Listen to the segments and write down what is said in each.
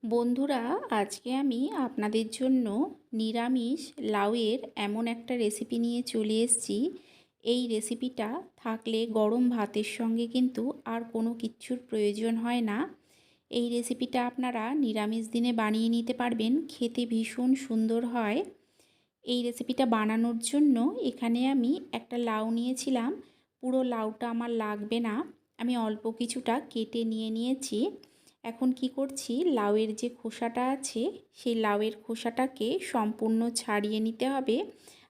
বন্ধুরা, আজকে আমি আপনাদের জন্য নিরামিষ লাউয়ের এমন একটা রেসিপি নিয়ে চলে এসেছি। এই রেসিপিটা থাকলে গরম ভাতের সঙ্গে কিন্তু আর কোনো কিচ্ছুর প্রয়োজন হয় না। এই রেসিপিটা আপনারা নিরামিষ দিনে বানিয়ে নিতে পারবেন, খেতে ভীষণ সুন্দর হয়। এই রেসিপিটা বানানোর জন্য এখানে আমি একটা লাউ নিয়েছিলাম। পুরো লাউটা আমার লাগবে না, আমি অল্প কিছুটা কেটে নিয়েছি। এখন কি করছি, লাউয়ের যে খোসাটা আছে সেই লাউয়ের খোসাটাকে সম্পূর্ণ ছাড়িয়ে নিতে হবে।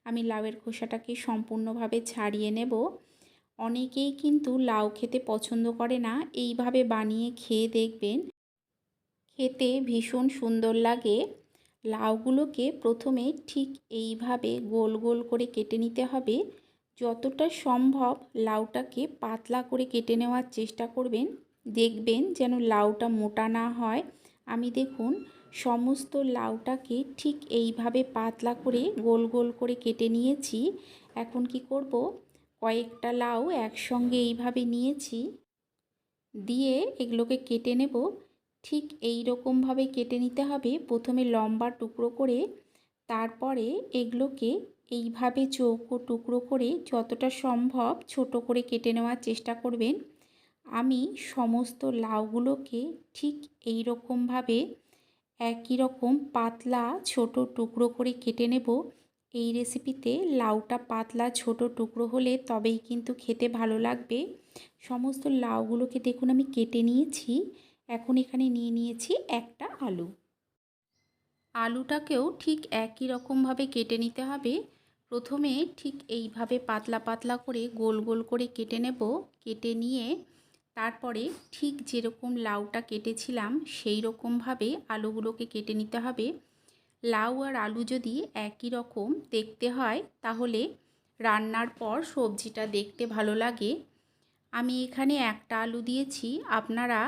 আমি লাউয়ের খোসাটাকে সম্পূর্ণভাবে ছাড়িয়ে নেব। অনেকেই কিন্তু লাউ খেতে পছন্দ করে না, এইভাবে বানিয়ে খেয়ে দেখবেন, খেতে ভীষণ সুন্দর লাগে। লাউগুলোকে প্রথমে ঠিক এইভাবে গোল গোল করে কেটে নিতে হবে। যতটা সম্ভব লাউটাকে পাতলা করে কেটে নেওয়ার চেষ্টা করবেন, দেখবেন যেন লাউটা মোটা না হয়। আমি দেখুন সমস্ত লাউটাকে ঠিক এইভাবে পাতলা করে গোল গোল করে কেটে নিয়েছি। এখন কি করব, কয়েকটা লাউ একসঙ্গে এইভাবে নিয়েছি, দিয়ে এগুলোকে কেটে নেব। ঠিক এই রকমভাবে কেটে নিতে হবে, প্রথমে লম্বা টুকরো করে, তারপরে এগুলোকে এইভাবে চৌকো টুকরো করে যতটা সম্ভব ছোট করে কেটে নেওয়ার চেষ্টা করবেন। আমি সমস্ত লাউগুলোকে ঠিক এই রকমভাবে একই রকম পাতলা ছোট টুকরো করে কেটে নেব। এই রেসিপিতে লাউটা পাতলা ছোট টুকরো হলে তবেই কিন্তু খেতে ভালো লাগবে। সমস্ত লাউগুলোকে দেখুন আমি কেটে নিয়েছি। এখন এখানে নিয়েছি একটা আলু। আলুটাকেও ঠিক একই রকমভাবে কেটে নিতে হবে। প্রথমে ঠিক এইভাবে পাতলা পাতলা করে গোল গোল করে কেটে নেব। কেটে নিয়ে তারপরে ঠিক যেরকম লাউটা কেটেছিলাম সেই রকমভাবে আলুগুলোকে কেটে নিতে হবে। লাউ আর আলু যদি একই রকম দেখতে হয় তাহলে রান্নার পর সবজিটা দেখতে ভালো লাগে। আমি এখানে একটা আলু দিয়েছি, আপনারা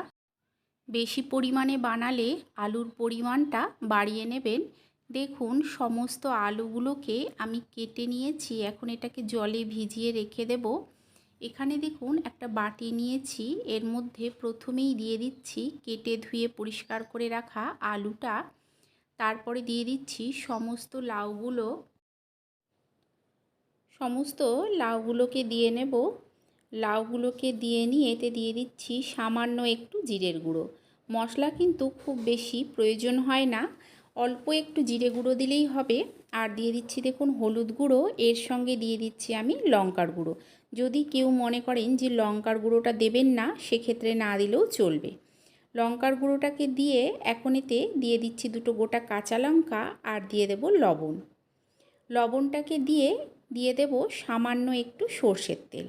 বেশি পরিমাণে বানালে আলুর পরিমাণটা বাড়িয়ে নেবেন। দেখুন সমস্ত আলুগুলোকে আমি কেটে নিয়েছি, এখন এটাকে জলে ভিজিয়ে রেখে দেব। এখানে দেখুন একটা বাটি নিয়েছি, এর মধ্যে প্রথমেই দিয়ে দিচ্ছি কেটে ধুয়ে পরিষ্কার করে রাখা আলুটা। তারপরে দিয়ে দিচ্ছি সমস্ত লাউগুলোকে দিয়ে নেব। লাউগুলোকে দিয়ে নিয়ে এতে দিয়ে দিচ্ছি সামান্য একটু জিরের গুঁড়ো। মশলা কিন্তু খুব বেশি প্রয়োজন হয় না, অল্প একটু জিরে গুঁড়ো দিলেই হবে। আর দিয়ে দিচ্ছি দেখুন হলুদ গুঁড়ো, এর সঙ্গে দিয়ে দিচ্ছি আমি লঙ্কার গুঁড়ো। যদি কেউ মনে করেন যে লঙ্কার গুঁড়োটা দেবেন না, সেক্ষেত্রে না দিলেও চলবে। লঙ্কার গুঁড়োটাকে দিয়ে এখন এতে দিয়ে দিচ্ছি দুটো গোটা কাঁচা লঙ্কা, আর দিয়ে দেব লবণ। লবণটাকে দিয়ে দেব সামান্য একটু সর্ষের তেল।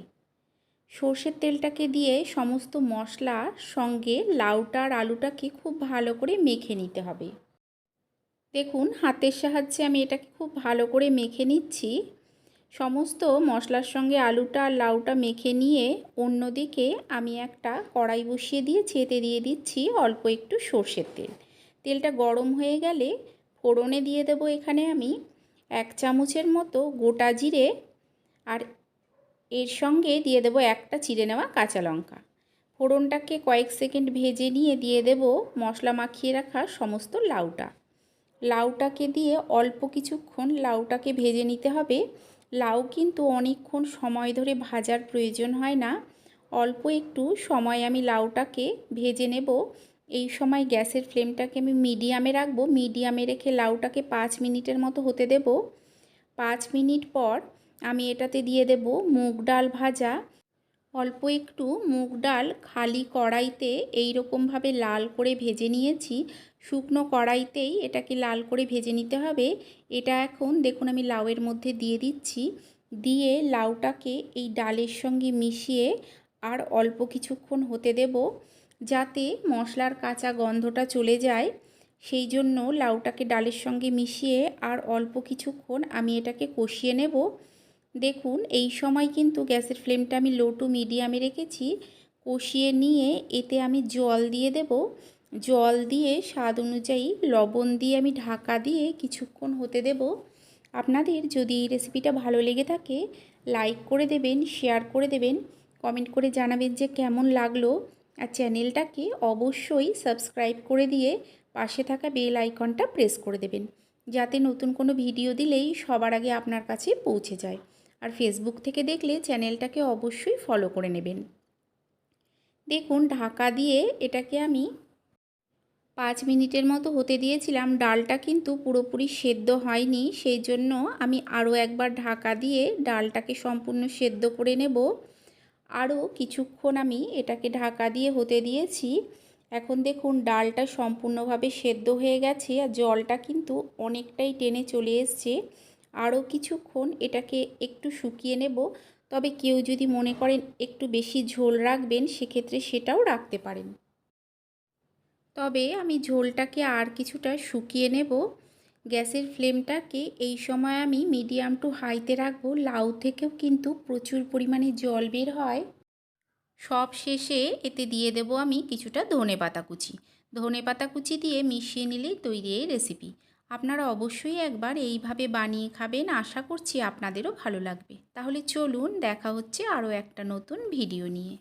সর্ষের তেলটাকে দিয়ে সমস্ত মশলার সঙ্গে লাউটা আর আলুটাকে খুব ভালো করে মেখে নিতে হবে। দেখুন হাতের সাহায্যে আমি এটাকে খুব ভালো করে মেখে নিচ্ছি। সমস্ত মশলার সঙ্গে আলুটা আর লাউটা মেখে নিয়ে অন্যদিকে আমি একটা কড়াই বসিয়ে দিয়েছি, এতে দিয়ে দিচ্ছি অল্প একটু সর্ষের তেল। তেলটা গরম হয়ে গেলে ফোড়নে দিয়ে দেব এখানে আমি 1 চামচের মতো গোটা জিরে, আর এর সঙ্গে দিয়ে দেব একটা চিড়ে নেওয়া কাঁচা লঙ্কা। ফোড়নটাকে কয়েক সেকেন্ড ভেজে নিয়ে দিয়ে দেব মশলা মাখিয়ে রাখা সমস্ত লাউটাকে দিয়ে অল্প কিছুক্ষণ লাউটাকে ভেজে নিতে হবে। লাউ কিন্তু অনেকক্ষণ সময় ধরে ভাজার প্রয়োজন হয় না, অল্প একটু সময় আমি লাউটাকে ভেজে নেব। এই সময় গ্যাসের ফ্লেমটাকে আমি মিডিয়ামে রাখবো। মিডিয়ামে রেখে লাউটাকে 5 মিনিটের মতো হতে দেব। 5 মিনিট পর আমি এটাতে দিয়ে দেব মুগ ডাল ভাজা। অল্প একটু মুগ ডাল খালি কড়াইতে এই রকমভাবে লাল করে ভেজে নিয়েছি। শুকনো কড়াইতেই এটাকে লাল করে ভেজে নিতে হবে। এটা এখন দেখুন আমি লাউয়ের মধ্যে দিয়ে দিচ্ছি, দিয়ে লাউটাকে এই ডালের সঙ্গে মিশিয়ে আর অল্প কিছুক্ষণ হতে দেব, যাতে মশলার কাঁচা গন্ধটা চলে যায়। সেই জন্য লাউটাকে ডালের সঙ্গে মিশিয়ে আর অল্প কিছুক্ষণ আমি এটাকে কষিয়ে নেব। দেখুন এই সময় কিন্তু গ্যাসের ফ্লেমটা আমি লো টু মিডিয়ামে রেখেছি। কষিয়ে নিয়ে এতে আমি জল দিয়ে দেব। জল দিয়ে স্বাদ অনুযায়ী লবণ দিয়ে আমি ঢাকা দিয়ে কিছুক্ষণ হতে দেব। আপনাদের যদি এই রেসিপিটা ভালো লেগে থাকে লাইক করে দেবেন, শেয়ার করে দেবেন, কমেন্ট করে জানাবেন যে কেমন লাগলো। আর চ্যানেলটাকে অবশ্যই সাবস্ক্রাইব করে দিয়ে পাশে থাকা বেল আইকনটা প্রেস করে দেবেন, যাতে নতুন কোনো ভিডিও দিলেই সবার আগে আপনার কাছে পৌঁছে যায়। আর ফেসবুক থেকে দেখলে চ্যানেলটাকে অবশ্যই ফলো করে নেবেন। দেখুন, ঢাকা দিয়ে এটাকে আমি 5 মিনিটের মতো হতে দিয়েছিলাম। ডালটা কিন্তু পুরোপুরি সেদ্ধ হয়নি, সেই জন্য আমি আরও একবার ঢাকা দিয়ে ডালটাকে সম্পূর্ণ সেদ্ধ করে নেব। আরও কিছুক্ষণ আমি এটাকে ঢাকা দিয়ে হতে দিয়েছি। এখন দেখুন, ডালটা সম্পূর্ণভাবে সেদ্ধ হয়ে গেছে আর জলটা কিন্তু অনেকটাই টেনে চলে এসছে। আরও কিছুক্ষণ এটাকে একটু শুকিয়ে নেব। তবে কেউ যদি মনে করেন একটু বেশি ঝোল রাখবেন, সেক্ষেত্রে সেটাও রাখতে পারেন। তবে আমি ঝোলটাকে আর কিছুটা শুকিয়ে নেব। গ্যাসের ফ্লেমটাকে এই সময় আমি মিডিয়াম টু হাইতে রাখবো। লাউ থেকেও কিন্তু প্রচুর পরিমাণে জল বের হয়। সব শেষে এতে দিয়ে দেব আমি কিছুটা ধনেপাতা কুচি। ধনেপাতা কুচি দিয়ে মিশিয়ে নিলেই তৈরি এই রেসিপি। আপনারা অবশ্যই একবার এইভাবে বানিয়ে খাবেন, আশা করছি আপনাদেরও ভালো লাগবে। তাহলে চলুন, দেখা হচ্ছে আরও একটা নতুন ভিডিও নিয়ে।